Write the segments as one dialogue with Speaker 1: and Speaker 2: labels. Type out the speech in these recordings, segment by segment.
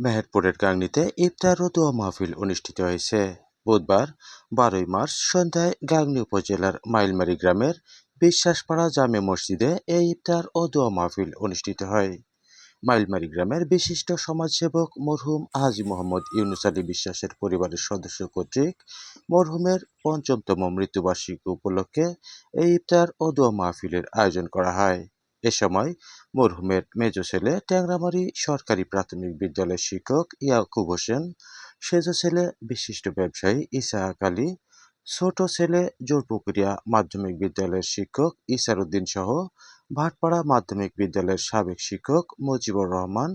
Speaker 1: মেহেরপুরের গাংনীতে ইফতার ও দোয়া মাহফিল অনুষ্ঠিত হয়েছে। বুধবার 12 মার্চ সন্ধ্যায় গাংনী উপজেলার মাইলমারী গ্রামের বিশ্বাসপাড়া জামে মসজিদে এই ইফতার ও দোয়া মাহফিল অনুষ্ঠিত হয়। মাইলমারী গ্রামের বিশিষ্ট সমাজসেবক মরহুম হাজী মোহাম্মদ ইউনুস আলী বিশ্বাসের পরিবারের সদস্য কর্তৃক মরহুমের ৫ম মৃত্যুবার্ষিকী উপলক্ষে এই ইফতার ও দোয়া মাহফিলের আয়োজন করা হয়। এ সময় মরহুমের মেজ ছেলে ট্যাংরামারী সরকারি প্রাথমিক বিদ্যালয়ের শিক্ষক ইয়াকুব হোসেন, সেজ ছেলে বিশিষ্ট ব্যবসায়ী ইসাহাক আলী, ছোট ছেলে জোরপুকুরিয়া মাধ্যমিক বিদ্যালয়ের শিক্ষক ইসার উদ্দিন সহ ভাটপাড়া মাধ্যমিক বিদ্যালয়ের সাবেক শিক্ষক মুজিবুর রহমান,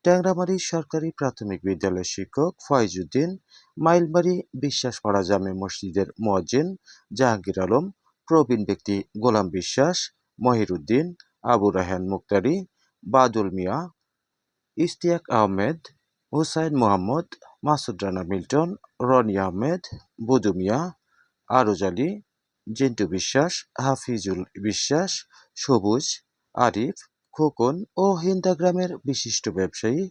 Speaker 1: ট্যাংরামারী সরকারি প্রাথমিক বিদ্যালয়ের শিক্ষক ফয়েজ উদ্দিন, মাইলমারী বিশ্বাসপাড়া জামে মসজিদের মুয়াজ্জিন জাহাঙ্গীর আলম, প্রবীণ ব্যক্তি গোলাম বিশ্বাস, মহির উদ্দিন, আবু রায়হান মুক্তারি, বাদুল মিয়া, ইশতিয়াক আহমেদ, হুসাইন মোহাম্মদ, মাসুদ রানা মিল্টন, রনি আহমেদ, বুদু মিয়া, আরজ আলী, জিন্টু বিশ্বাস, হাফিজুল বিশ্বাস, সবুজ, আরিফ, খোকন ও হিন্দা গ্রামের বিশিষ্ট ব্যবসায়ী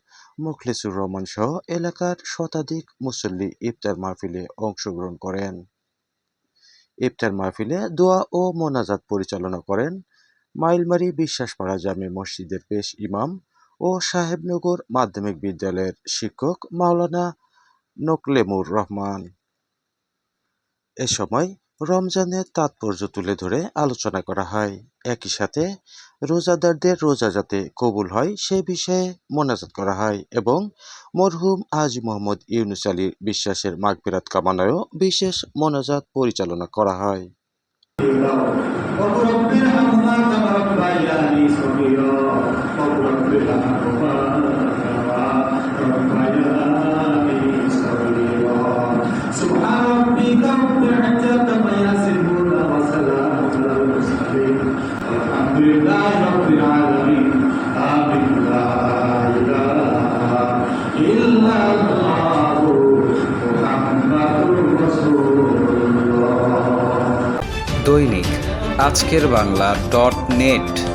Speaker 1: মুখলেসুর রহমান সহ এলাকার শতাধিক মুসল্লি ইফতার মাহফিলে অংশগ্রহণ করেন। ইফতার মাহফিলে দোয়া ও মোনাজাত পরিচালনা করেন মাইলমারী বিশ্বাসপাড়া জামে মসজিদের পেশ ইমাম ও সাহেবনগর মাধ্যমিক বিদ্যালয়ের শিক্ষক মাওলানা নোকলেমুর রহমান। এ সময় রমজানের তাৎপর্য তুলে ধরে আলোচনা করা হয়। একই সাথে রোজাদারদের রোজা যাতে কবুল হয় সে বিষয়ে মোনাজাত করা হয় এবং মরহুম হাজী মোহাম্মদ ইউনুস আলী বিশ্বাসের মাগফিরাত কামনায়ও বিশেষ মোনাজাত পরিচালনা করা হয়।
Speaker 2: দৈনিক আজকের বাংলা .net